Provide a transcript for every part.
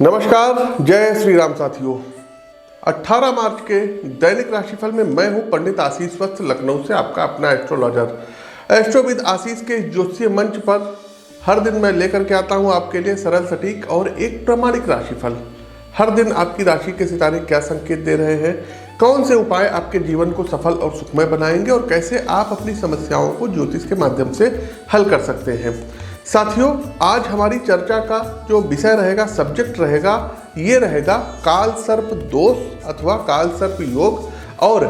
नमस्कार, जय श्री राम साथियों। 18 मार्च के दैनिक राशिफल में मैं हूं पंडित आशीष वत्स, लखनऊ से आपका अपना एस्ट्रोलॉजर एस्ट्रोविद आशीष के ज्योतिषीय मंच पर हर दिन मैं लेकर के आता हूं आपके लिए सरल, सटीक और एक प्रामाणिक राशिफल। हर दिन आपकी राशि के सितारे क्या संकेत दे रहे हैं, कौन से उपाय आपके जीवन को सफल और सुखमय बनाएंगे और कैसे आप अपनी समस्याओं को ज्योतिष के माध्यम से हल कर सकते हैं। साथियों, आज हमारी चर्चा का जो विषय रहेगा, सब्जेक्ट रहेगा, ये रहेगा काल सर्प दोष अथवा काल सर्प योग और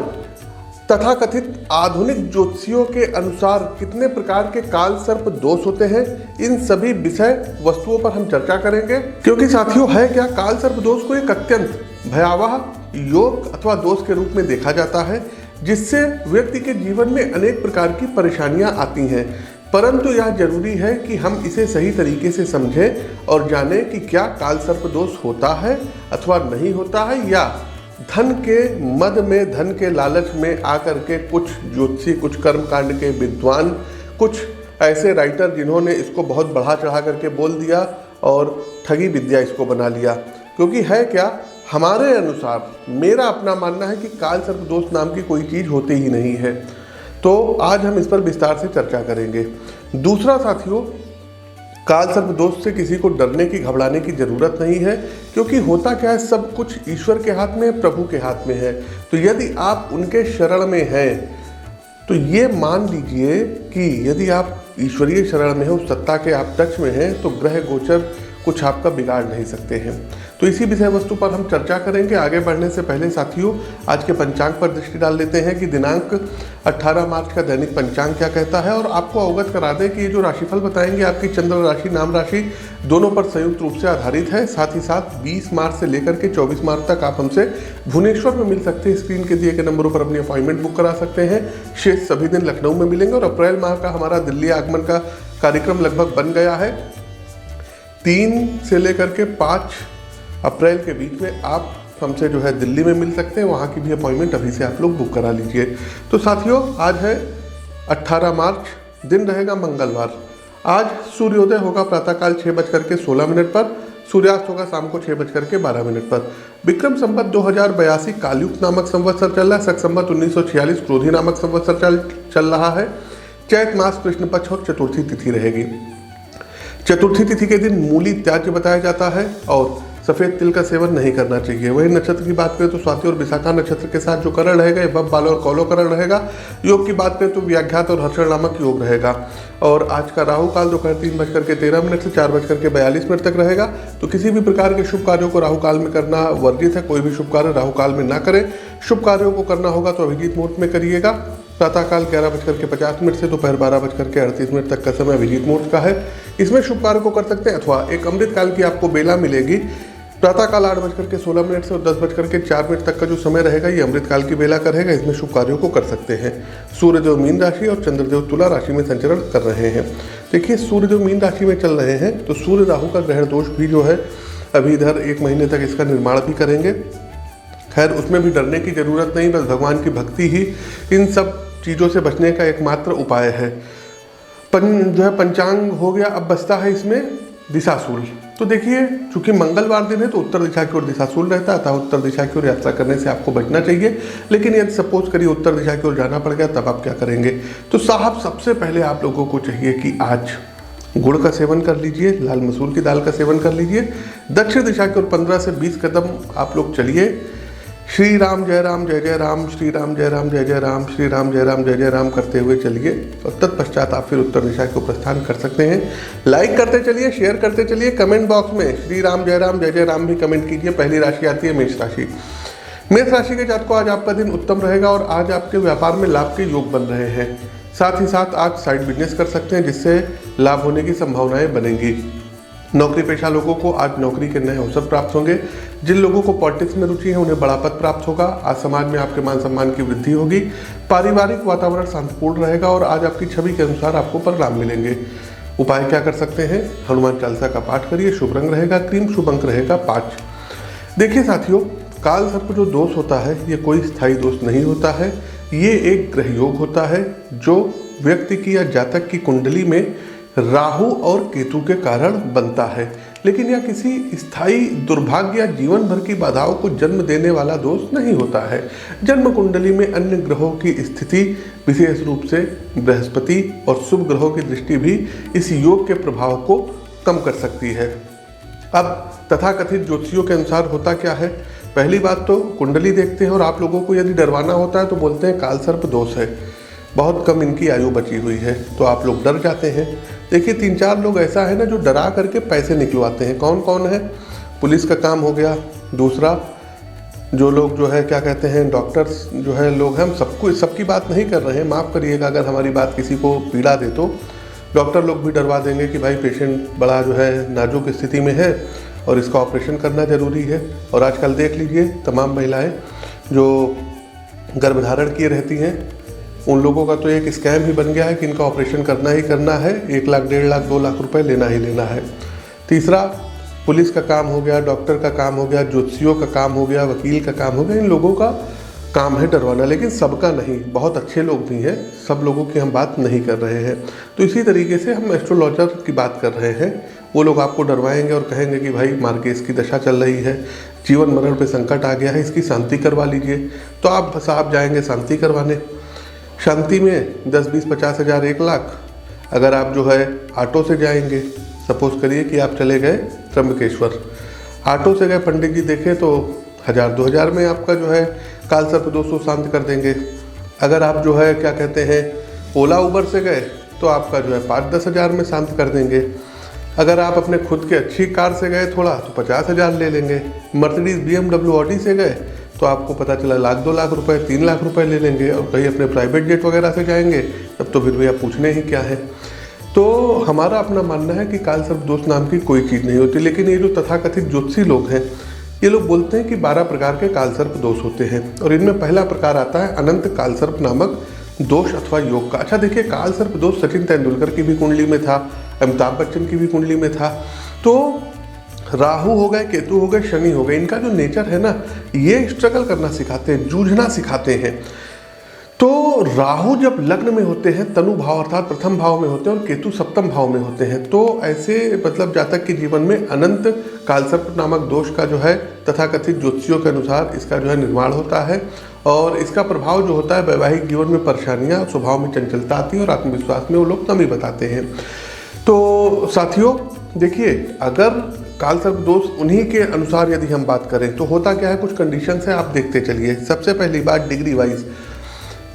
तथाकथित आधुनिक ज्योतिषियों के अनुसार कितने प्रकार के काल सर्प दोष होते हैं। इन सभी विषय वस्तुओं पर हम चर्चा करेंगे, क्योंकि साथियों है क्या, काल सर्प दोष को एक अत्यंत भयावह योग अथवा दोष के रूप में देखा जाता है, जिससे व्यक्ति के जीवन में अनेक प्रकार की परेशानियां आती हैं। परंतु यह जरूरी है कि हम इसे सही तरीके से समझें और जानें कि क्या काल सर्प दोष होता है अथवा नहीं होता है, या धन के मद में, धन के लालच में आकर के कुछ ज्योतिषी, कुछ कर्मकांड के विद्वान, कुछ ऐसे राइटर जिन्होंने इसको बहुत बढ़ा चढ़ा करके बोल दिया और ठगी विद्या इसको बना लिया। क्योंकि है क्या, हमारे अनुसार मेरा अपना मानना है कि काल सर्प दोष नाम की कोई चीज़ होती ही नहीं है। तो आज हम इस पर विस्तार से चर्चा करेंगे। दूसरा साथियों, काल सर्प दोष से किसी को डरने की, घबराने की जरूरत नहीं है, क्योंकि होता क्या है, सब कुछ ईश्वर के हाथ में, प्रभु के हाथ में है। तो यदि आप उनके शरण में हैं तो ये मान लीजिए कि यदि आप ईश्वरीय शरण में हो, उस सत्ता के आप टच में हैं, तो ग्रह गोचर कुछ आपका बिगाड़ नहीं सकते हैं। तो इसी विषय वस्तु पर हम चर्चा करेंगे। आगे बढ़ने से पहले साथियों, आज के पंचांग पर दृष्टि डाल लेते हैं कि दिनांक 18 मार्च का दैनिक पंचांग क्या कहता है, और आपको अवगत करा दें कि ये जो राशिफल बताएंगे आपकी चंद्र राशि, नाम राशि दोनों पर संयुक्त रूप से आधारित है। साथ ही साथ 20 मार्च से लेकर के 24 मार्च तक आप हमसे भुवनेश्वर में मिल सकते हैं। स्क्रीन के दिए गए नंबरों पर अपनी अपॉइंटमेंट बुक करा सकते हैं। शेष सभी दिन लखनऊ में मिलेंगे और अप्रैल माह का हमारा दिल्ली आगमन का कार्यक्रम लगभग बन गया है। 3 से लेकर के 5 अप्रैल के बीच में आप हमसे जो है दिल्ली में मिल सकते हैं। वहाँ की भी अपॉइंटमेंट अभी से आप लोग बुक करा लीजिए। तो साथियों, आज है 18 मार्च, दिन रहेगा मंगलवार। आज सूर्योदय होगा प्रातःकाल 6:16 पर, सूर्यास्त होगा शाम को 6:12 पर। विक्रम संवत 2082 कालयुग नामक संवत्सर चल रहा है। शक संवत 1946 क्रोधी नामक संवत्सर चल रहा है। चैत मास कृष्ण पक्ष और चतुर्थी तिथि रहेगी। चतुर्थी तिथि के दिन मूली त्याज्य बताया जाता है और सफेद तिल का सेवन नहीं करना चाहिए। वही नक्षत्र की बात करें तो स्वाति और विशाखा नक्षत्र के साथ जो करण रहेगा, बब, बाल और कौलो करण रहेगा। योग की बात करें तो व्याघात और हर्षण नामक योग रहेगा। और आज का राहु काल दोपहर 3:13 से 4:42 तक रहेगा। तो किसी भी प्रकार के शुभ कार्यों को राहु काल में करना वर्जित है। कोई भी शुभ कार्य राहु काल में ना करें। शुभ कार्यों को करना होगा तो अभिजीत मुहूर्त में करिएगा। प्रातःकाल 11:50 से दोपहर 12:38 तक का समय अभिजीत मुहूर्त का है। इसमें शुभ कार्य को कर सकते हैं। अथवा एक अमृत काल की आपको बेला मिलेगी। प्रातःकाल 8:16 से और 10:04 तक का जो समय रहेगा, ये अमृत काल की बेला का रहेगा। इसमें शुभ कार्यों को कर सकते हैं। सूर्यदेव मीन राशि और चंद्रदेव तुला राशि में संचरण कर रहे हैं। देखिए, सूर्यदेव मीन राशि में चल रहे हैं तो सूर्य राहु का ग्रहण दोष भी जो है अभी इधर 1 महीने तक इसका निर्माण भी करेंगे। खैर, उसमें भी डरने की जरूरत नहीं, बस भगवान की भक्ति ही इन सब चीज़ों से बचने का एकमात्र उपाय है। जो है पंचांग हो गया। अब बचता है इसमें दिशाशूल। तो देखिए, चूंकि मंगलवार दिन है तो उत्तर दिशा की ओर दिशाशूल रहता है, अतः उत्तर दिशा की ओर यात्रा करने से आपको बचना चाहिए। लेकिन यदि सपोज करिए उत्तर दिशा की ओर जाना पड़ गया, तब आप क्या करेंगे? तो साहब, सबसे पहले आप लोगों को चाहिए कि आज गुड़ का सेवन कर लीजिए, लाल मसूर की दाल का सेवन कर लीजिए। दक्षिण दिशा की ओर 15 से 20 कदम आप लोग चलिए। श्री राम जय राम जय जय राम, श्री राम जय राम जय जय राम, श्री राम जय राम जय जय राम करते हुए चलिए और तत्पश्चात आप फिर उत्तर दिशा को प्रस्थान कर सकते हैं। लाइक करते चलिए, शेयर करते चलिए। कमेंट बॉक्स में श्री राम जय राम भी कमेंट कीजिए। पहली राशि आती है मेष राशि। मेष राशि के जातकों, आज आपका दिन उत्तम रहेगा और आज आपके व्यापार में लाभ के योग बन रहे हैं। साथ ही साथ आज साइड बिजनेस कर सकते हैं, जिससे लाभ होने की संभावनाएं बनेंगी। नौकरी पेशा लोगों को आज नौकरी के नए अवसर प्राप्त होंगे। जिन लोगों को पॉलिटिक्स में रुचि है उन्हें बड़ा पद प्राप्त होगा। आज समाज में आपके मान सम्मान की वृद्धि होगी। पारिवारिक वातावरण शांतिपूर्ण रहेगा और आज आपकी छवि के अनुसार आपको परिणाम मिलेंगे। उपाय क्या कर सकते हैं? हनुमान चालीसा का पाठ करिए। शुभ रंग रहेगा क्रीम, शुभ अंक रहेगा 5। देखिए साथियों, काल सर्प जो दोष होता है ये कोई स्थायी दोष नहीं होता है। ये एक ग्रह योग होता है जो व्यक्ति की या जातक की कुंडली में राहु और केतु के कारण बनता है। लेकिन यह किसी स्थायी दुर्भाग्य या जीवन भर की बाधाओं को जन्म देने वाला दोष नहीं होता है। जन्म कुंडली में अन्य ग्रहों की स्थिति, विशेष रूप से बृहस्पति और शुभ ग्रहों की दृष्टि भी इस योग के प्रभाव को कम कर सकती है। अब तथाकथित ज्योतिषियों के अनुसार होता क्या है, पहली बात तो कुंडली देखते हैं और आप लोगों को यदि डरवाना होता है तो बोलते हैं काल सर्प दोष है, बहुत कम इनकी आयु बची हुई है, तो आप लोग डर जाते हैं। देखिए 3-4 लोग ऐसा है ना जो डरा करके पैसे निकलवाते हैं। कौन कौन है? पुलिस का काम हो गया, दूसरा जो लोग जो है क्या कहते हैं डॉक्टर्स जो है लोग हैं, हम सबकी बात नहीं कर रहे हैं, माफ़ करिएगा अगर हमारी बात किसी को पीड़ा दे तो। डॉक्टर लोग भी डरवा देंगे कि भाई पेशेंट बड़ा जो है नाजुक स्थिति में है और इसका ऑपरेशन करना ज़रूरी है। और आजकल देख लीजिए तमाम महिलाएं जो गर्भधारण किए रहती हैं, उन लोगों का तो एक स्कैम ही बन गया है कि इनका ऑपरेशन करना ही करना है, 1 लाख 1.5 लाख 2 लाख रुपए लेना ही लेना है। तीसरा पुलिस का काम हो गया, डॉक्टर का काम हो गया, ज्योतिषियों का काम हो गया, वकील का काम हो गया, इन लोगों का काम है डरवाना, लेकिन सबका नहीं। बहुत अच्छे लोग भी हैं, सब लोगों की हम बात नहीं कर रहे हैं। तो इसी तरीके से हम एस्ट्रोलॉजर की बात कर रहे हैं, वो लोग आपको डरवाएंगे और कहेंगे कि भाई मार्केस की दशा चल रही है, जीवन मरण पे संकट आ गया है, इसकी शांति करवा लीजिए। तो आप साहब जाएंगे शांति करवाने, शांति में 10, 20, 50 हज़ार 1 लाख। अगर आप जो है ऑटो से जाएंगे, सपोज करिए कि आप चले गए त्र्यंबकेश्वर, ऑटो से गए, पंडित जी देखे तो 1000-2 हज़ार में आपका जो है काल सर्प दोष को शांत कर देंगे। अगर आप जो है क्या कहते हैं ओला उबर से गए तो आपका जो है 5-10 हज़ार में शांत कर देंगे। अगर आप अपने खुद के अच्छी कार से गए थोड़ा तो 50 हज़ार ले लेंगे। मर्सिडीज, BMW, ऑडी से गए तो आपको पता चला 1 लाख 2 लाख रुपए, 3 लाख रुपए ले लेंगे। और कहीं अपने प्राइवेट जेट वगैरह से जाएंगे तब तो फिर भैया पूछने ही क्या है। तो हमारा अपना मानना है कि काल सर्प दोष नाम की कोई चीज़ नहीं होती। लेकिन ये जो तथाकथित ज्योतिषी लोग हैं, ये लोग बोलते हैं कि 12 प्रकार के काल सर्प दोष होते हैं और इनमें पहला प्रकार आता है अनंत काल सर्प नामक दोष अथवा योग का। अच्छा देखिए, काल सर्प दोष सचिन तेंदुलकर की भी कुंडली में था, अमिताभ बच्चन की भी कुंडली में था। तो राहु हो गए, केतु हो गए, शनि हो गए, इनका जो नेचर है ना, ये स्ट्रगल करना सिखाते हैं, जूझना सिखाते हैं। तो राहु जब लग्न में होते हैं, तनु भाव अर्थात प्रथम भाव में होते हैं, और केतु सप्तम भाव में होते हैं, तो ऐसे मतलब जातक के जीवन में अनंत कालसर्प नामक दोष का जो है तथाकथित ज्योतिषियों के अनुसार इसका जो है निर्माण होता है। और इसका प्रभाव जो होता है वैवाहिक जीवन में परेशानियां, स्वभाव में चंचलता आती है और आत्मविश्वास में वो लोग कमी बताते हैं। तो साथियों देखिए, अगर कालसर्प दोष उन्हीं के अनुसार यदि हम बात करें तो होता क्या है, कुछ कंडीशन है, आप देखते चलिए। सबसे पहली बात, डिग्री वाइज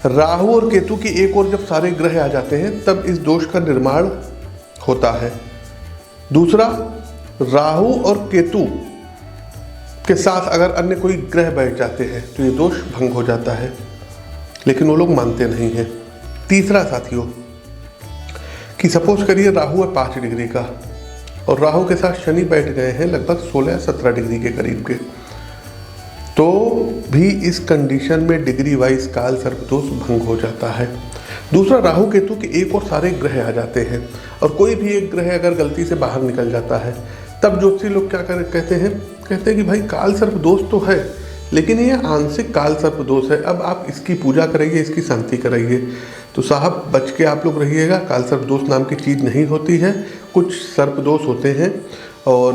राहु और केतु की एक और जब सारे ग्रह आ जाते हैं तब इस दोष का निर्माण होता है। दूसरा, राहु और केतु के साथ अगर अन्य कोई ग्रह बैठ जाते हैं तो ये दोष भंग हो जाता है, लेकिन वो लोग मानते नहीं हैं। तीसरा साथियों, कि सपोज करिए राहु है 5 डिग्री का और राहु के साथ शनि बैठ गए हैं लगभग 16-17 डिग्री के करीब के, तो भी इस कंडीशन में डिग्री वाइज काल सर्प दोष भंग हो जाता है। दूसरा, राहु केतु के एक और सारे ग्रह आ जाते हैं और कोई भी एक ग्रह अगर गलती से बाहर निकल जाता है तब ज्योतिषी लोग क्या कहते हैं कि भाई काल सर्प दोष तो है लेकिन ये आंशिक काल सर्प दोष है, अब आप इसकी पूजा कराइए, इसकी शांति कराइए। तो साहब बच के आप लोग रहिएगा, काल सर्प दोष नाम की चीज़ नहीं होती है। कुछ सर्प दोष होते हैं और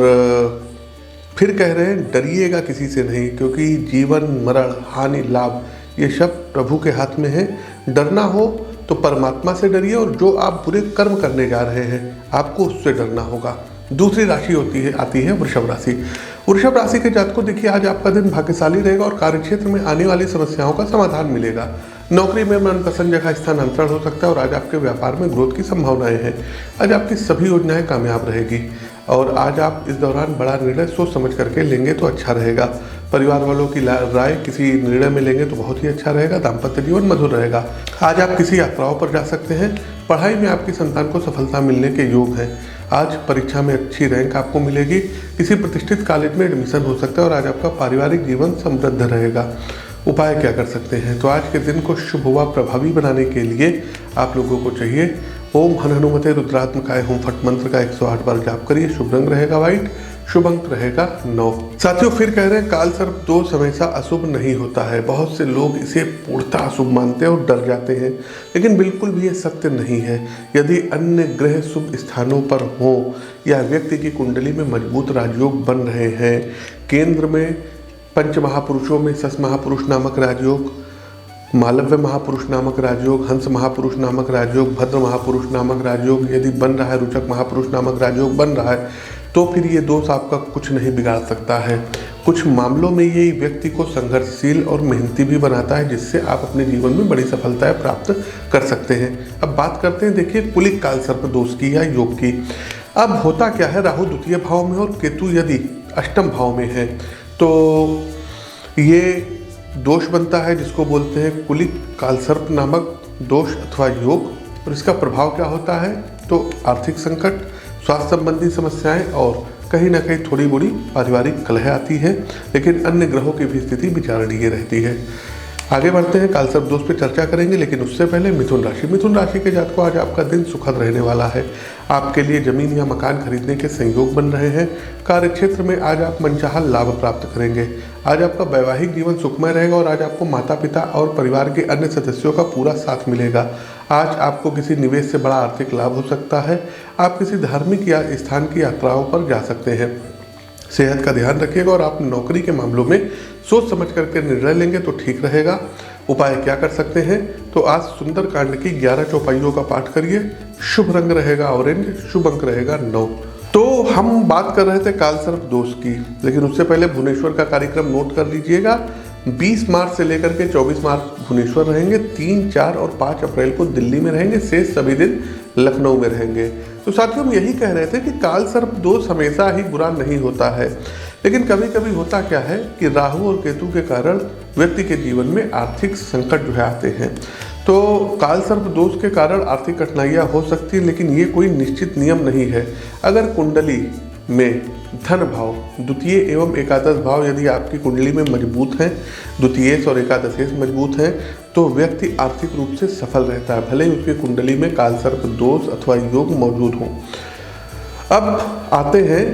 फिर कह रहे हैं डरिएगा किसी से नहीं, क्योंकि जीवन मरण हानि लाभ ये सब प्रभु के हाथ में है। डरना हो तो परमात्मा से डरिए और जो आप बुरे कर्म करने जा रहे हैं आपको उससे डरना होगा। दूसरी राशि आती है वृषभ राशि। वृषभ राशि के जातकों देखिए, आज आपका दिन भाग्यशाली रहेगा और कार्यक्षेत्र में आने वाली समस्याओं का समाधान मिलेगा। नौकरी में मनपसंद जगह स्थानांतरण हो सकता है और आज आपके व्यापार में ग्रोथ की संभावनाएं हैं। आज आपकी सभी योजनाएं कामयाब रहेगी और आज आप इस दौरान बड़ा निर्णय सोच समझ करके लेंगे तो अच्छा रहेगा। परिवार वालों की राय किसी निर्णय में लेंगे तो बहुत ही अच्छा रहेगा। दाम्पत्य जीवन मधुर रहेगा। आज आप किसी यात्राओं पर जा सकते हैं। पढ़ाई में आपकी संतान को सफलता मिलने के योग हैं। आज परीक्षा में अच्छी रैंक आपको मिलेगी। किसी प्रतिष्ठित कॉलेज में एडमिशन हो सकता है और आज आपका पारिवारिक जीवन समृद्ध रहेगा। उपाय क्या कर सकते हैं, तो आज के दिन को शुभ व प्रभावी बनाने के लिए आप लोगों को चाहिए ओम हन हनुमते रुद्रात्मकाय होम फट मंत्र का 108 बार जाप करिए। शुभ रंग रहेगा व्हाइट, शुभ अंक रहेगा 9। साथियों फिर कह रहे हैं काल सर्प दोष हमेशा अशुभ नहीं होता है। बहुत से लोग इसे पूर्णतः अशुभ मानते हैं और डर जाते हैं, लेकिन बिल्कुल भी ये सत्य नहीं है। यदि अन्य ग्रह शुभ स्थानों पर हों या व्यक्ति की कुंडली में मजबूत राजयोग बन रहे हैं, केंद्र में पंच महापुरुषों में शश महापुरुष नामक राजयोग, मालव्य महापुरुष नामक राजयोग, हंस महापुरुष नामक राजयोग, भद्र महापुरुष नामक राजयोग यदि बन रहा है, रुचक महापुरुष नामक राजयोग बन रहा है, तो फिर ये दोष आपका कुछ नहीं बिगाड़ सकता है। कुछ मामलों में ये व्यक्ति को संघर्षशील और मेहनती भी बनाता है, जिससे आप अपने जीवन में बड़ी सफलताएं प्राप्त कर सकते हैं। अब बात करते हैं देखिए कुलिक काल सर्प दोष की या योग की। अब होता क्या है, राहु द्वितीय भाव में और केतु यदि अष्टम भाव में है तो ये दोष बनता है जिसको बोलते हैं कुलिक काल सर्प नामक दोष अथवा योग। और इसका प्रभाव क्या होता है, तो आर्थिक संकट, स्वास्थ्य संबंधी समस्याएं और कहीं ना कहीं थोड़ी बड़ी पारिवारिक कलह आती है, लेकिन अन्य ग्रहों की भी स्थिति विचारणीय रहती है। आगे बढ़ते हैं, काल सर्प दोष पे चर्चा करेंगे, लेकिन उससे पहले मिथुन राशि। मिथुन राशि के जातकों आज आपका दिन सुखद रहने वाला है। आपके लिए जमीन या मकान खरीदने के संयोग बन रहे हैं। कार्य क्षेत्र में आज आप मनचाहा लाभ प्राप्त करेंगे। आज आपका वैवाहिक जीवन सुखमय रहेगा और आज आपको माता पिता और परिवार के अन्य सदस्यों का पूरा साथ मिलेगा। आज आपको किसी निवेश से बड़ा आर्थिक लाभ हो सकता है। आप किसी धार्मिक या स्थान की यात्राओं पर जा सकते हैं। सेहत का ध्यान रखिएगा और आप नौकरी के मामलों में सोच समझ करके निर्णय लेंगे तो ठीक रहेगा। उपाय क्या कर सकते हैं, तो आज सुंदर कांड की 11 चौपाइयों का पाठ करिए। शुभ रंग रहेगा ऑरेंज, शुभ अंक रहेगा 9। तो हम बात कर रहे थे काल सर्प दोष की, लेकिन उससे पहले भुवनेश्वर का कार्यक्रम नोट कर लीजिएगा। 20 मार्च से लेकर के 24 मार्च भुवनेश्वर रहेंगे, 3, 4 और 5 अप्रैल को दिल्ली में रहेंगे, शेष सभी दिन लखनऊ में रहेंगे। तो साथियों हम यही कह रहे थे कि काल सर्प दोष हमेशा ही बुरा नहीं होता है, लेकिन कभी कभी होता क्या है कि राहु और केतु के कारण व्यक्ति के जीवन में आर्थिक संकट जो है आते हैं। तो काल सर्प दोष के कारण आर्थिक कठिनाइयाँ हो सकती हैं, लेकिन ये कोई निश्चित नियम नहीं है। अगर कुंडली में धन भाव, द्वितीय एवं एकादश भाव यदि आपकी कुंडली में मजबूत हैं, द्वितीयेश और एकादशेश मजबूत हैं, तो व्यक्ति आर्थिक रूप से सफल रहता है, भले ही उसकी कुंडली में काल सर्प दोष अथवा योग मौजूद हो। अब आते हैं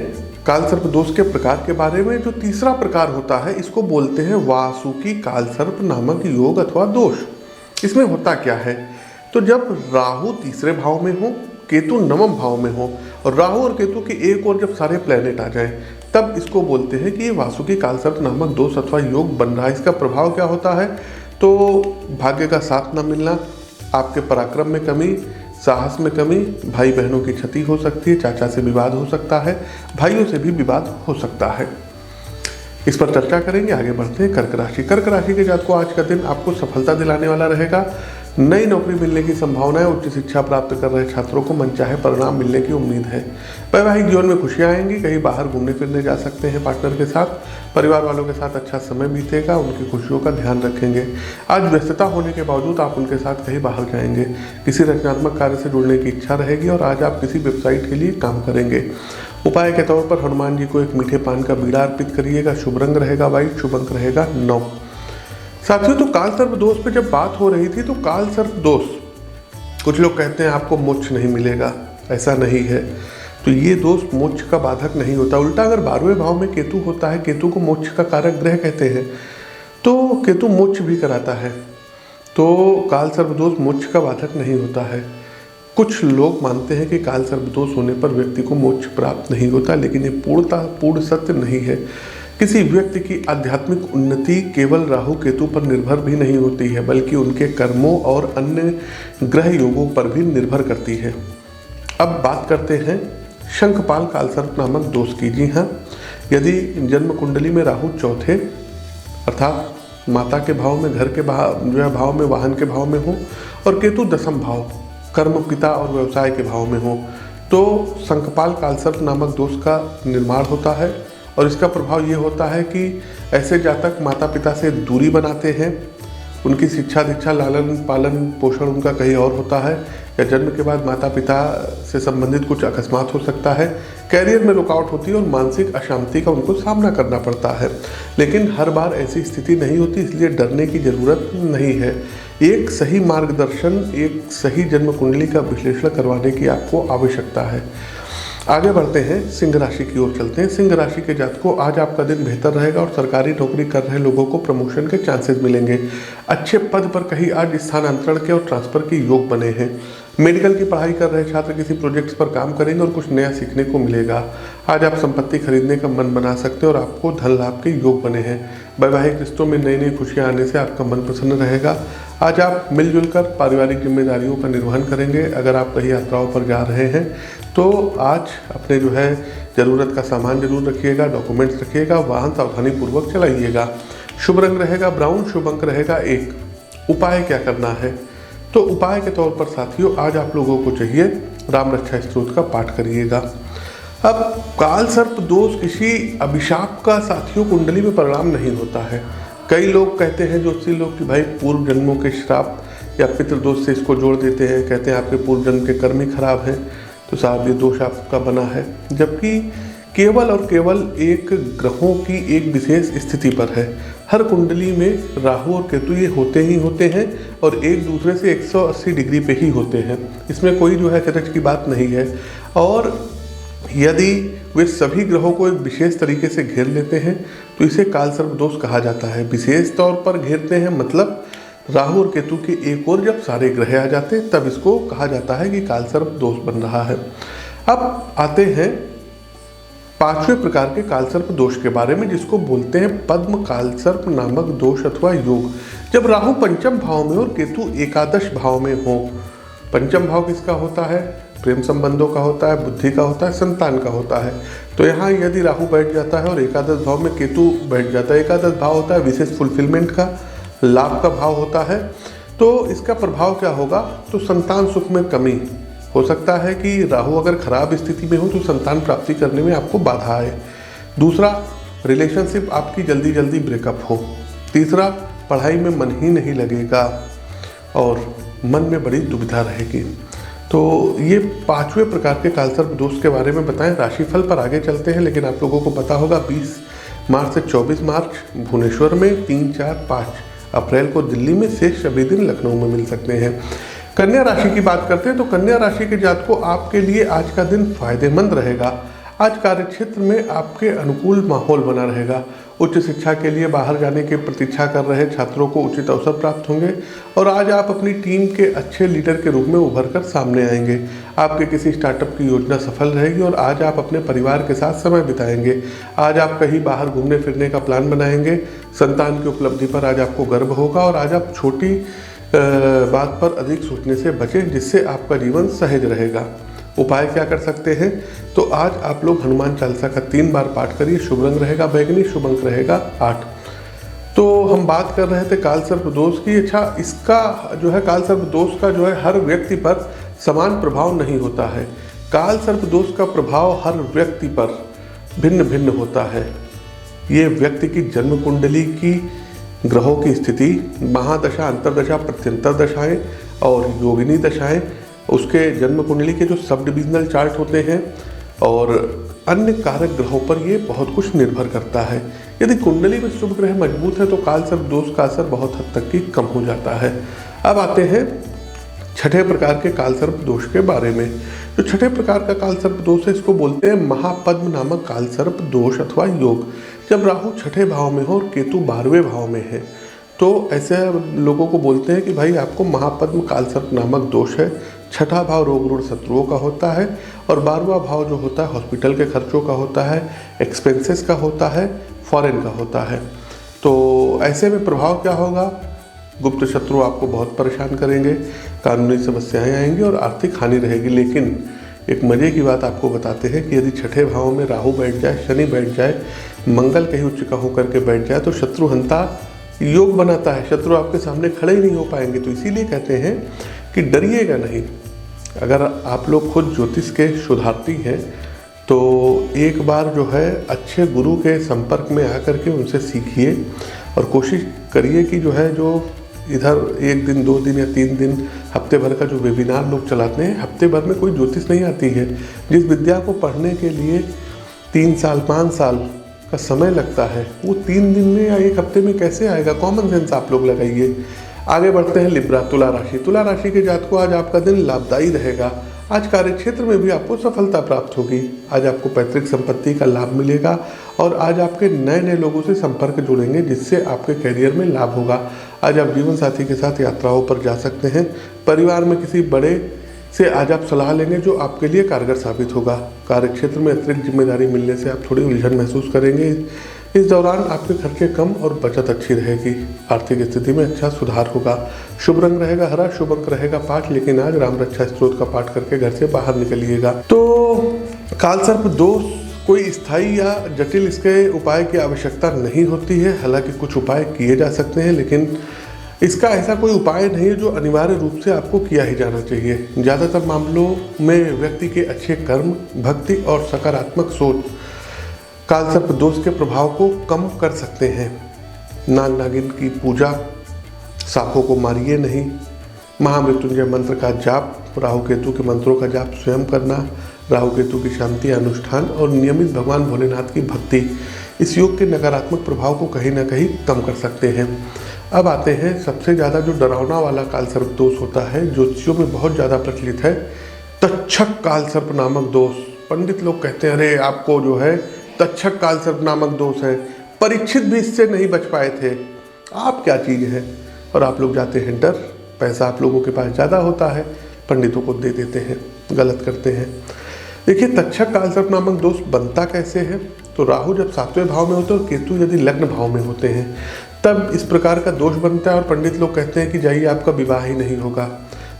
काल सर्प दोष के प्रकार के बारे में। जो तीसरा प्रकार होता है इसको बोलते हैं वासुकी काल सर्प नामक योग अथवा दोष। इसमें होता क्या है, तो जब राहु तीसरे भाव में हो, केतु नवम भाव में हो और राहु और केतु के एक और जब सारे प्लेनेट आ जाएं, तब इसको बोलते हैं कि ये वासुकी काल सर्प नामक दोष अथवा योग बन रहा है। इसका प्रभाव क्या होता है, तो भाग्य का साथ न मिलना, आपके पराक्रम में कमी, साहस में कमी, भाई बहनों की क्षति हो सकती है, चाचा से विवाद हो सकता है, भाइयों से भी विवाद हो सकता है। इस पर चर्चा करेंगे। आगे बढ़ते हैं कर्क राशि। कर्क राशि के जातकों आज का दिन आपको सफलता दिलाने वाला रहेगा। नई नौकरी मिलने की संभावना है। उच्च शिक्षा प्राप्त कर रहे छात्रों को मनचाहे परिणाम मिलने की उम्मीद है। वैवाहिक जीवन में खुशियां आएंगी। कहीं बाहर घूमने फिरने जा सकते हैं पार्टनर के साथ। परिवार वालों के साथ अच्छा समय बीतेगा, उनकी खुशियों का ध्यान रखेंगे। आज व्यस्तता होने के बावजूद आप उनके साथ कहीं बाहर जाएंगे। किसी रचनात्मक कार्य से जुड़ने की इच्छा रहेगी और आज आप किसी वेबसाइट के लिए काम करेंगे। उपाय के तौर पर हनुमान जी को एक मीठे पान का बीड़ा अर्पित करिएगा। शुभ रंग रहेगा व्हाइट, शुभ अंक रहेगा 9। साथियों तो काल सर्प दोष पे जब बात हो रही थी, तो काल सर्प दोष, कुछ लोग कहते हैं आपको मोक्ष नहीं मिलेगा, ऐसा नहीं है। तो ये दोष मोक्ष का बाधक नहीं होता। उल्टा अगर 12वें भाव में केतु होता है, केतु को मोक्ष का कारक ग्रह कहते हैं, तो केतु मोक्ष भी कराता है। तो काल सर्प दोष मोक्ष का बाधक नहीं होता है। कुछ लोग मानते हैं कि काल सर्प दोष होने पर व्यक्ति को मोक्ष प्राप्त नहीं होता, लेकिन ये पूर्ण सत्य नहीं है। किसी व्यक्ति की आध्यात्मिक उन्नति केवल राहु केतु पर निर्भर भी नहीं होती है, बल्कि उनके कर्मों और अन्य ग्रह योगों पर भी निर्भर करती है। अब बात करते हैं शंखपाल काल सर्प नामक दोष की। जी हाँ, यदि जन्म कुंडली में राहु चौथे अर्थात माता के भाव में, घर के भाव में, वाहन के भाव में हो और केतु दशम भाव कर्म, पिता और व्यवसाय के भाव में हो, तो शंखपाल काल सर्प नामक दोष का निर्माण होता है। और इसका प्रभाव ये होता है कि ऐसे जातक माता पिता से दूरी बनाते हैं, उनकी शिक्षा दीक्षा, लालन पालन पोषण उनका कहीं और होता है, या जन्म के बाद माता पिता से संबंधित कुछ अकस्मात हो सकता है, कैरियर में रुकावट होती है और मानसिक अशांति का उनको सामना करना पड़ता है। लेकिन हर बार ऐसी स्थिति नहीं होती, इसलिए डरने की ज़रूरत नहीं है। एक सही मार्गदर्शन, एक सही जन्म कुंडली का विश्लेषण करवाने की आपको आवश्यकता है। आगे बढ़ते हैं, सिंह राशि की ओर चलते हैं। सिंह राशि के जातकों, आज आपका दिन बेहतर रहेगा और सरकारी नौकरी कर रहे लोगों को प्रमोशन के चांसेस मिलेंगे। अच्छे पद पर कहीं आज स्थानांतरण के और ट्रांसफर के योग बने हैं। मेडिकल की पढ़ाई कर रहे छात्र किसी प्रोजेक्ट्स पर काम करेंगे और कुछ नया सीखने को मिलेगा। आज आप संपत्ति खरीदने का मन बना सकते हैं और आपको धन लाभ के योग बने हैं। वैवाहिक रिश्तों में नई नई खुशियां आने से आपका मन प्रसन्न रहेगा। आज आप मिलजुल कर पारिवारिक जिम्मेदारियों का निर्वहन करेंगे। अगर आप कहीं यात्राओं पर जा रहे हैं तो आज अपने जो है ज़रूरत का सामान जरूर रखिएगा, डॉक्यूमेंट्स रखिएगा, वाहन सावधानी पूर्वक चलाइएगा। शुभ रंग रहेगा ब्राउन, शुभ अंक रहेगा 1। उपाय क्या करना है? तो उपाय के तौर पर साथियों, आज आप लोगों को चाहिए राम रक्षा स्तोत्र का पाठ करिएगा। अब काल सर्प दोष किसी अभिशाप का साथियों कुंडली में परिणाम नहीं होता है। कई लोग कहते हैं, ज्योतिषी लोग, कि भाई पूर्व जन्मों के श्राप या पितृदोष से इसको जोड़ देते हैं। कहते हैं आपके पूर्व जन्म के कर्म ही खराब हैं, तो साहब ये दोष आपका बना है। जबकि केवल और केवल एक ग्रहों की एक विशेष स्थिति पर है। हर कुंडली में राहु और केतु ये होते ही होते हैं और एक दूसरे से 180 डिग्री पे ही होते हैं। इसमें कोई जो है चरच की बात नहीं है। और यदि वे सभी ग्रहों को एक विशेष तरीके से घेर लेते हैं तो इसे काल सर्प दोष कहा जाता है। विशेष तौर पर घेरते हैं मतलब राहु और केतु के एक और जब सारे ग्रह आ जाते हैं तब इसको कहा जाता है कि काल सर्प दोष बन रहा है। अब आते हैं 5वें प्रकार के काल सर्प दोष के बारे में, जिसको बोलते हैं पद्म काल सर्प नामक दोष अथवा योग। जब राहु पंचम भाव में और केतु एकादश भाव में हो। पंचम भाव किसका होता है? प्रेम संबंधों का होता है, बुद्धि का होता है, संतान का होता है। तो यहाँ यदि राहु बैठ जाता है और एकादश भाव में केतु बैठ जाता है, एकादश भाव होता है विशेष फुलफिलमेंट का, लाभ का भाव होता है। तो इसका प्रभाव क्या होगा? तो संतान सुख में कमी हो सकता है कि राहु अगर खराब स्थिति में हो तो संतान प्राप्ति करने में आपको बाधा आए। दूसरा, रिलेशनशिप आपकी जल्दी जल्दी ब्रेकअप हो। तीसरा, पढ़ाई में मन ही नहीं लगेगा और मन में बड़ी दुविधा रहेगी। तो ये 5वें प्रकार के काल सर्प दोष के बारे में बताएं। राशिफल पर आगे चलते हैं, लेकिन आप लोगों को पता होगा 20 मार्च से 24 मार्च भुवनेश्वर में, 3, 4, 5 अप्रैल को दिल्ली में, शेष सभी दिन लखनऊ में मिल सकते हैं। कन्या राशि की बात करते हैं तो कन्या राशि के जातकों, आपके लिए आज का दिन फायदेमंद रहेगा। आज कार्यक्षेत्र में आपके अनुकूल माहौल बना रहेगा। उच्च शिक्षा के लिए बाहर जाने की प्रतीक्षा कर रहे छात्रों को उचित अवसर प्राप्त होंगे और आज आप अपनी टीम के अच्छे लीडर के रूप में उभर कर सामने आएंगे। आपके किसी स्टार्टअप की योजना सफल रहेगी और आज आप अपने परिवार के साथ समय बिताएंगे। आज आप कहीं बाहर घूमने फिरने का प्लान बनाएंगे। संतान की उपलब्धि पर आज आपको गर्व होगा और आज आप छोटी बात पर अधिक सोचने से बचें, जिससे आपका जीवन सहज रहेगा। उपाय क्या कर सकते हैं? तो आज आप लोग हनुमान चालीसा का 3 बार पाठ करिए। शुभ रंग रहेगा बैंगनी, शुभ अंक रहेगा 8। तो हम बात कर रहे थे काल सर्प दोष की। अच्छा, इसका जो है काल सर्प दोष का जो है हर व्यक्ति पर समान प्रभाव नहीं होता है। काल सर्प दोष का प्रभाव हर व्यक्ति पर भिन्न भिन्न होता है। ये व्यक्ति की जन्म कुंडली की ग्रहों की स्थिति, महादशा, अंतरदशा, प्रत्यंतर दशाएं और योगिनी दशाएं, उसके जन्म कुंडली के जो सब डिविजनल चार्ट होते हैं और अन्य कारक ग्रहों पर ये बहुत कुछ निर्भर करता है। यदि कुंडली में शुभ ग्रह मजबूत है तो काल सर्प दोष का असर बहुत हद तक की कम हो जाता है। अब आते हैं 6ठे प्रकार के काल सर्प दोष के बारे में। जो 6ठे प्रकार का काल सर्प दोष है, इसको बोलते हैं महापद्म नामक काल सर्प दोष अथवा योग। जब राहु 6ठे भाव में हो और केतु 12वें भाव में है तो ऐसे लोगों को बोलते हैं कि भाई आपको महापद्म काल सर्प नामक दोष है। 6ठा भाव रोग ऋण शत्रुओं का होता है और 12वां भाव जो होता है हॉस्पिटल के खर्चों का होता है, एक्सपेंसेस का होता है, फॉरेन का होता है। तो ऐसे में प्रभाव क्या होगा? गुप्त शत्रु आपको बहुत परेशान करेंगे, कानूनी समस्याएं आएंगी और आर्थिक हानि रहेगी। लेकिन एक मज़े की बात आपको बताते हैं कि यदि 6ठे भाव में राहु बैठ जाए, शनि बैठ जाए, मंगल कहीं उच्च का होकर के बैठ जाए तो शत्रुहंता योग बनाता है। शत्रु आपके सामने खड़े ही नहीं हो पाएंगे। तो इसीलिए कहते हैं कि डरिएगा नहीं। अगर आप लोग खुद ज्योतिष के शोधार्थी हैं तो एक बार जो है अच्छे गुरु के संपर्क में आकर के उनसे सीखिए और कोशिश करिए कि जो है जो इधर 1 दिन 2 दिन या 3 दिन हफ्ते भर का जो वेबिनार लोग चलाते हैं, हफ्ते भर में कोई ज्योतिष नहीं आती है। जिस विद्या को पढ़ने के लिए 3 साल 5 साल का समय लगता है वो 3 दिन में या 1 हफ्ते में कैसे आएगा? कॉमन सेंस आप लोग लगाइए। आगे बढ़ते हैं लिब्रा, तुला राशि। तुला राशि के जातकों, आज आपका दिन लाभदायी रहेगा। आज कार्यक्षेत्र में भी आपको सफलता प्राप्त होगी। आज आपको पैतृक संपत्ति का लाभ मिलेगा और आज आपके नए नए लोगों से संपर्क जुड़ेंगे जिससे आपके करियर में लाभ होगा। आज आप जीवन साथी के साथ यात्राओं पर जा सकते हैं। परिवार में किसी बड़े से आज आप सलाह लेंगे जो आपके लिए कारगर साबित होगा। कार्यक्षेत्र में अतिरिक्त जिम्मेदारी मिलने से आप थोड़ी उलझन महसूस करेंगे। इस दौरान आपके खर्चे कम और बचत अच्छी रहेगी। आर्थिक स्थिति में अच्छा सुधार होगा। शुभ रंग रहेगा हरा, शुभ अंक रहेगा 5, लेकिन आज राम रक्षा स्तोत्र का पाठ करके घर से बाहर निकलिएगा। तो कालसर्प दोष कोई स्थायी या जटिल इसके उपाय की आवश्यकता नहीं होती है। हालांकि कुछ उपाय किए जा सकते हैं, लेकिन इसका ऐसा कोई उपाय नहीं है जो अनिवार्य रूप से आपको किया ही जाना चाहिए। ज़्यादातर मामलों में व्यक्ति के अच्छे कर्म, भक्ति और सकारात्मक सोच कालसर्प दोष के प्रभाव को कम कर सकते हैं। नाग नागिन की पूजा, सांपों को मारिए नहीं, महामृत्युंजय मंत्र का जाप, राहु केतु के मंत्रों का जाप स्वयं करना, राहु केतु की शांति अनुष्ठान और नियमित भगवान भोलेनाथ की भक्ति इस योग के नकारात्मक प्रभाव को कहीं ना कहीं कम कर सकते हैं। अब आते हैं सबसे ज़्यादा जो डरावना वाला कालसर्प दोष होता है, ज्योतिषियों में बहुत ज़्यादा प्रचलित है, तक्षक कालसर्प नामक दोष। पंडित लोग कहते हैं अरे आपको जो है तक्षक कालसर्प नामक दोष है, परीक्षित भी इससे नहीं बच पाए थे, आप क्या चीज़ है। और आप लोग जाते हैं डर, पैसा आप लोगों के पास ज़्यादा होता है, पंडितों को दे देते हैं, गलत करते हैं। देखिए तक्षक कालसर्प नामक दोष बनता कैसे है। तो राहु जब 7वें भाव में होते हैं और केतु यदि लग्न भाव में होते हैं तब इस प्रकार का दोष बनता है। और पंडित लोग कहते हैं कि जाइए आपका विवाह ही नहीं होगा।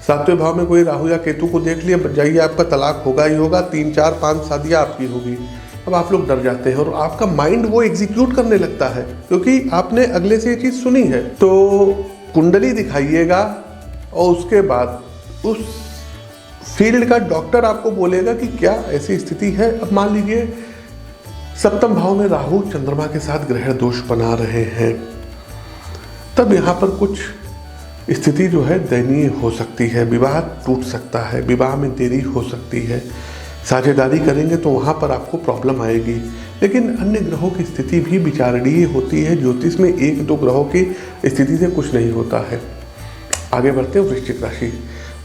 7वें भाव में कोई राहु या केतु को देख लिया, जाइए आपका तलाक होगा ही होगा, 3, 4, 5 शादियाँ आपकी होगी। अब आप लोग डर जाते हैं और आपका माइंड वो एग्जीक्यूट करने लगता है क्योंकि आपने अगले से ये चीज़ सुनी है। तो कुंडली दिखाइएगा और उसके बाद उस फील्ड का डॉक्टर आपको बोलेगा कि क्या ऐसी स्थिति है। अब मान लीजिए 7वें भाव में राहु चंद्रमा के साथ ग्रहण दोष बना रहे हैं, तब यहाँ पर कुछ स्थिति जो है दयनीय हो सकती है। विवाह टूट सकता है, विवाह में देरी हो सकती है, साझेदारी करेंगे तो वहाँ पर आपको प्रॉब्लम आएगी। लेकिन अन्य ग्रहों की स्थिति भी विचारणीय होती है। ज्योतिष में 1-2 ग्रहों की स्थिति से कुछ नहीं होता है। आगे बढ़ते हैं वृश्चिक राशि।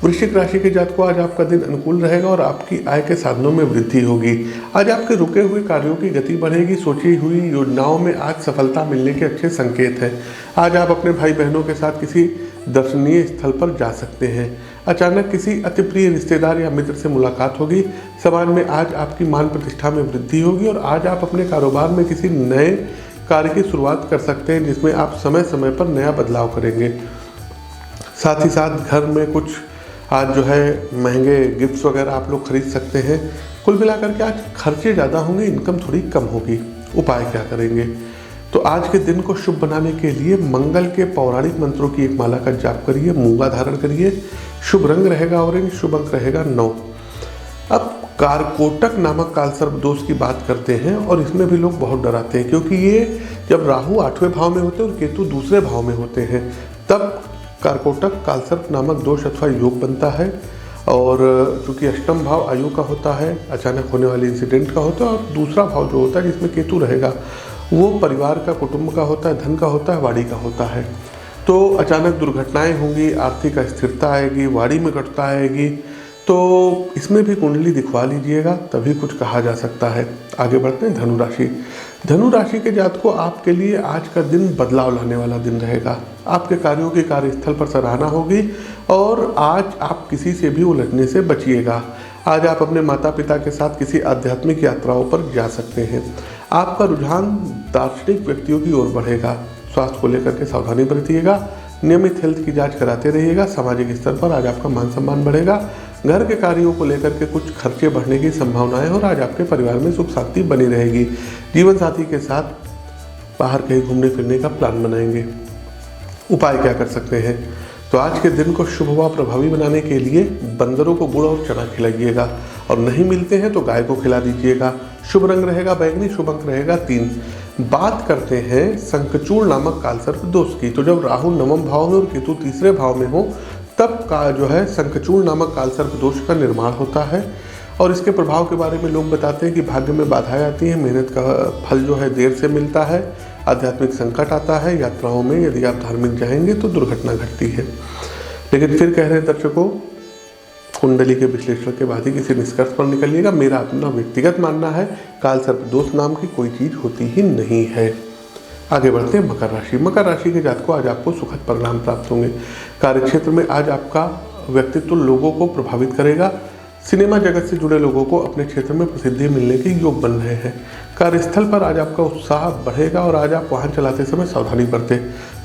वृश्चिक राशि के जातकों आज आपका दिन अनुकूल रहेगा और आपकी आय के साधनों में वृद्धि होगी। आज आपके रुके हुए कार्यों की गति बढ़ेगी। सोची हुई योजनाओं में आज सफलता मिलने के अच्छे संकेत हैं। आज आप अपने भाई बहनों के साथ किसी दर्शनीय स्थल पर जा सकते हैं। अचानक किसी अति प्रिय रिश्तेदार या मित्र से मुलाकात होगी। समाज में आज आपकी मान प्रतिष्ठा में वृद्धि होगी और आज आप अपने कारोबार में किसी नए कार्य की शुरुआत कर सकते हैं जिसमें आप समय समय पर नया बदलाव करेंगे। साथ ही साथ घर में कुछ आज जो है महंगे गिफ्ट्स वगैरह आप लोग खरीद सकते हैं। कुल मिलाकर के आज खर्चे ज़्यादा होंगे, इनकम थोड़ी कम होगी। उपाय क्या करेंगे। तो आज के दिन को शुभ बनाने के लिए मंगल के पौराणिक मंत्रों की एक माला का जाप करिए, मूंगा धारण करिए। शुभ रंग रहेगा ऑरेंज, शुभ अंक रहेगा 9। अब कारकोटक नामक कालसर्प दोष की बात करते हैं और इसमें भी लोग बहुत डराते हैं क्योंकि ये जब राहु 8वें भाव में होते हैं और केतु दूसरे भाव में होते हैं तब कारकोटक कालसर्प नामक दोष अथवा योग बनता है। और चूंकि 8वां भाव आयु का होता है, अचानक होने वाले इंसिडेंट का होता है, और दूसरा भाव जो होता है जिसमें केतु रहेगा वो परिवार का, कुटुंब का होता है, धन का होता है, वाणी का होता है। तो अचानक दुर्घटनाएं होंगी, आर्थिक अस्थिरता आएगी, वाणी में कटता आएगी। तो इसमें भी कुंडली दिखवा लीजिएगा तभी कुछ कहा जा सकता है। आगे बढ़ते हैं धनु राशि। धनु राशि के जातकों आपके लिए आज का दिन बदलाव लाने वाला दिन रहेगा। आपके कार्यों की कार्यस्थल पर सराहना होगी और आज आप किसी से भी उलझने से बचिएगा। आज आप अपने माता पिता के साथ किसी आध्यात्मिक यात्राओं पर जा सकते हैं। आपका रुझान दार्शनिक व्यक्तियों की ओर बढ़ेगा। स्वास्थ्य को लेकर के सावधानी बरतिएगा। नियमित हेल्थ की जांच कराते रहिएगा। सामाजिक स्तर पर आज आपका मान सम्मान बढ़ेगा। घर के कार्यों को लेकर के कुछ खर्चे बढ़ने की संभावनाएं और आज आपके परिवार में सुख शांति बनी रहेगी। जीवन साथी के साथ बाहर कहीं घूमने फिरने का प्लान बनाएंगे। उपाय क्या कर सकते हैं। तो आज के दिन को शुभ व प्रभावी बनाने के लिए बंदरों को गुड़ और चना खिलाइएगा और नहीं मिलते हैं तो गाय को खिला दीजिएगा। शुभ रंग रहेगा बैंगनी, शुभ अंक रहेगा 3। बात करते हैं शंखचूड़ नामक कालसर्प दोष की। तो जब राहु 9वें भाव में और केतु 3रे भाव में हो तब का जो है शंखचूड़ नामक कालसर्प दोष का निर्माण होता है। और इसके प्रभाव के बारे में लोग बताते हैं कि भाग्य में बाधाएं आती हैं, मेहनत का फल जो है देर से मिलता है, आध्यात्मिक संकट आता है, यात्राओं में यदि आप धार्मिक जाएंगे तो दुर्घटना घटती है। लेकिन फिर कह रहे हैं दर्शकों, कुंडली के विश्लेषण के बाद ही किसी निष्कर्ष पर निकलिएगा। मेरा अपना व्यक्तिगत मानना है काल सर्प दोष नाम की कोई चीज़ होती ही नहीं है। आगे बढ़ते हैं मकर राशि। मकर राशि के जातकों, आज आपको सुखद परिणाम प्राप्त होंगे। कार्यक्षेत्र में आज आपका व्यक्तित्व लोगों को प्रभावित करेगा। सिनेमा जगत से जुड़े लोगों को अपने क्षेत्र में प्रसिद्धि मिलने के योग बन रहे हैं। कार्यस्थल पर आज आपका उत्साह बढ़ेगा और आज आप वाहन चलाते समय सावधानी बरतें।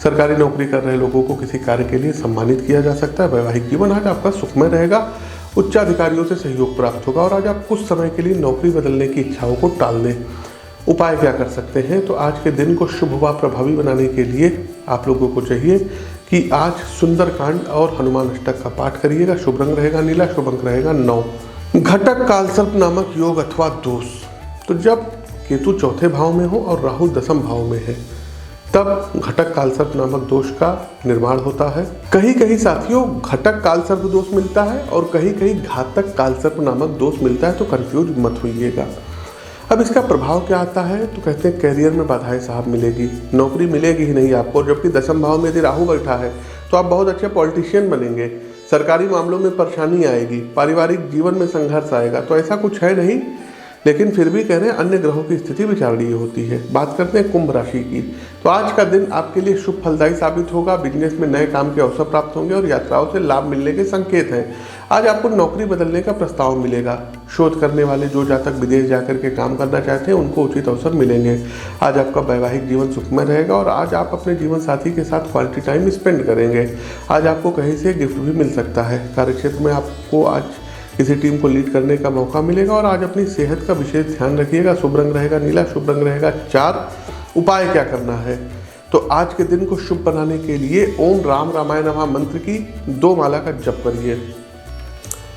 सरकारी नौकरी कर रहे लोगों को किसी कार्य के लिए सम्मानित किया जा सकता है। वैवाहिक जीवन आज आपका सुखमय रहेगा। उच्च अधिकारियों से सहयोग प्राप्त होगा और आज आप कुछ समय के लिए नौकरी बदलने की इच्छाओं को टाल दें। उपाय क्या कर सकते हैं? तो आज के दिन को शुभ व प्रभावी बनाने के लिए आप लोगों को चाहिए कि आज सुंदरकांड और हनुमान अष्टक का पाठ करिएगा। शुभ रंग रहेगा नीला, शुभ अंक रहेगा 9। घटक कालसर्प नामक योग अथवा दोष। तो जब केतु चौथे भाव में हो और राहु दसम भाव में है, तब घटक कालसर्प नामक दोष का निर्माण होता है। कहीं कहीं साथियों घटक कालसर्प दोष मिलता है और कहीं कहीं घातक कालसर्प नामक दोष मिलता है, तो कंफ्यूज मत होइएगा। अब इसका प्रभाव क्या आता है? तो कहते हैं कैरियर में बाधाएं साहब मिलेगी, नौकरी मिलेगी ही नहीं आपको। जबकि दसम भाव में यदि राहु बैठा है तो आप बहुत अच्छे पॉलिटिशियन बनेंगे। सरकारी मामलों में परेशानी आएगी, पारिवारिक जीवन में संघर्ष आएगा। तो ऐसा कुछ है नहीं, लेकिन फिर भी कह रहे हैं अन्य ग्रहों की स्थिति विचारणीय होती है। बात करते हैं कुंभ राशि की। तो आज का दिन आपके लिए शुभ फलदायी साबित होगा। बिजनेस में नए काम के अवसर प्राप्त होंगे और यात्राओं से लाभ मिलने के संकेत हैं। आज आपको नौकरी बदलने का प्रस्ताव मिलेगा। शोध करने वाले जो जातक विदेश जाकर के काम करना चाहते हैं उनको उचित अवसर मिलेंगे। आज आपका वैवाहिक जीवन सुखमय रहेगा और आज आप अपने जीवन साथी के साथ क्वालिटी टाइम स्पेंड करेंगे। आज आपको कहीं से गिफ्ट भी मिल सकता है। कार्यक्षेत्र में आपको आज किसी टीम को लीड करने का मौका मिलेगा और आज अपनी सेहत का विशेष ध्यान रखिएगा। शुभ रंग रहेगा नीला, शुभ रंग रहेगा 4। उपाय क्या करना है? तो आज के दिन को शुभ बनाने के लिए ओम राम रामाय नमः मंत्र की 2 माला का जप करिए।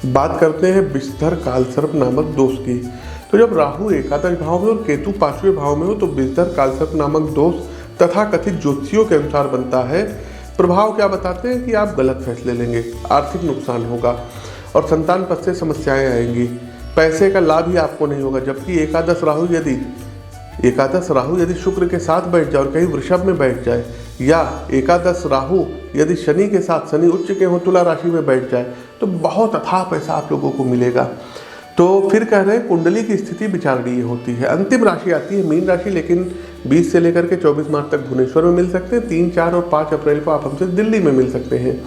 बात करते हैं विषधर कालसर्प नामक दोष की। तो जब राहु एकादश भाव में और केतु 5वें भाव में हो तो विषधर कालसर्प नामक दोष तथा कथित ज्योतिषियों के अनुसार बनता है। प्रभाव क्या बताते हैं कि आप गलत फैसले लेंगे, आर्थिक नुकसान होगा और संतान पद से समस्याएं आएंगी। पैसे का लाभ ही आपको नहीं होगा। जबकि एकादश राहु यदि शुक्र के साथ बैठ जाए और कहीं वृषभ में बैठ जाए, या एकादश राहु यदि शनि के साथ, शनि उच्च के हो तुला राशि में बैठ जाए, तो बहुत अथाह पैसा आप लोगों को मिलेगा। तो फिर कह रहे हैं कुंडली की स्थिति विचारणीय होती है। अंतिम राशि आती है मीन राशि, लेकिन 20 से लेकर के 24 मार्च तक भुवनेश्वर में मिल सकते हैं। 3, 4 और 5 अप्रैल को आप हमसे दिल्ली में मिल सकते हैं।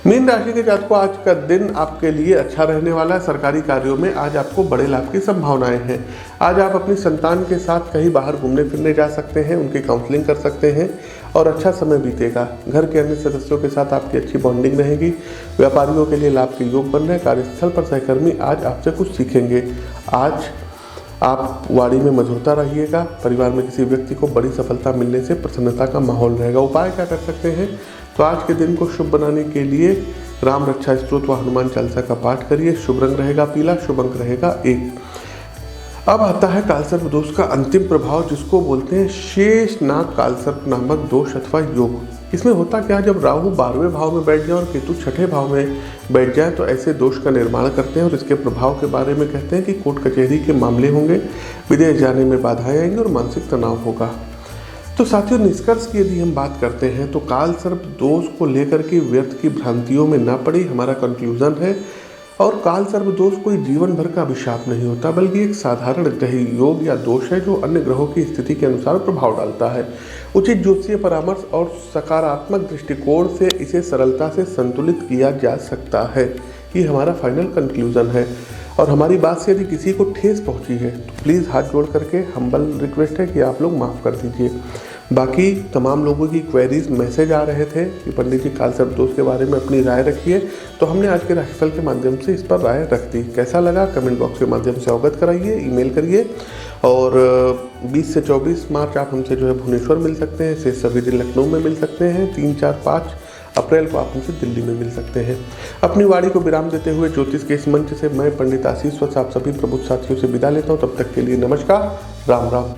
मीन राशि के जातकों, आज का दिन आपके लिए अच्छा रहने वाला है। सरकारी कार्यों में आज आपको बड़े लाभ की संभावनाएं हैं। आज आप अपनी संतान के साथ कहीं बाहर घूमने फिरने जा सकते हैं, उनकी काउंसलिंग कर सकते हैं और अच्छा समय बीतेगा। घर के अन्य सदस्यों के साथ आपकी अच्छी बॉन्डिंग रहेगी। व्यापारियों के लिए लाभ के योग बन रहे हैं। कार्यस्थल पर सहकर्मी आज आपसे कुछ सीखेंगे। आज आप वाणी में मधुरता रहिएगा। परिवार में किसी व्यक्ति को बड़ी सफलता मिलने से प्रसन्नता का माहौल रहेगा। उपाय क्या कर सकते हैं? तो आज के दिन को शुभ बनाने के लिए राम रक्षा स्तोत्र व हनुमान चालीसा का पाठ करिए। शुभ रंग रहेगा पीला, शुभ अंक रहेगा 1। अब आता है कालसर्प दोष का अंतिम प्रभाव, जिसको बोलते हैं शेषनाग कालसर्प नामक दोष अथवा योग। इसमें होता क्या, जब राहु 12वें भाव में बैठ जाए और केतु 6ठे भाव में बैठ जाए तो ऐसे दोष का निर्माण करते हैं और इसके प्रभाव के बारे में कहते हैं कि कोर्ट कचहरी के मामले होंगे, विदेश जाने में बाधाएं आएंगी और मानसिक तनाव होगा। तो साथियों, निष्कर्ष की यदि हम बात करते हैं तो कालसर्प दोष को लेकर के व्यर्थ की भ्रांतियों में ना पड़ी, हमारा कंक्लूजन है। और कालसर्प दोष कोई जीवन भर का अभिशाप नहीं होता, बल्कि एक साधारण ग्रही योग या दोष है जो अन्य ग्रहों की स्थिति के अनुसार प्रभाव डालता है। उचित ज्योतिषीय परामर्श और सकारात्मक दृष्टिकोण से इसे सरलता से संतुलित किया जा सकता है। ये हमारा फाइनल कंक्लूजन है। और हमारी बात से यदि किसी को ठेस पहुंची है तो प्लीज़ हाथ जोड़ करके हम्बल रिक्वेस्ट है कि आप लोग माफ़ कर दीजिए। बाकी तमाम लोगों की क्वेरीज मैसेज आ रहे थे कि पंडित जी कालसर्प दोष के बारे में अपनी राय रखिए, तो हमने आज के राशिफल के माध्यम से इस पर राय रख दी। कैसा लगा कमेंट बॉक्स के माध्यम से अवगत कराइए, ईमेल करिए। और 20 से 24 मार्च आप हमसे जो है भुवनेश्वर मिल सकते हैं, शेष सभी दिन लखनऊ में मिल सकते हैं। 3, 4, 5 अप्रैल को आप हमसे दिल्ली में मिल सकते हैं। अपनी वाणी को विराम देते हुए ज्योतिष के इस मंच से मैं पंडित आशीष वत्स आप सभी प्रबुद्ध साथियों से विदा लेता हूँ। तब तक के लिए नमस्कार, राम राम।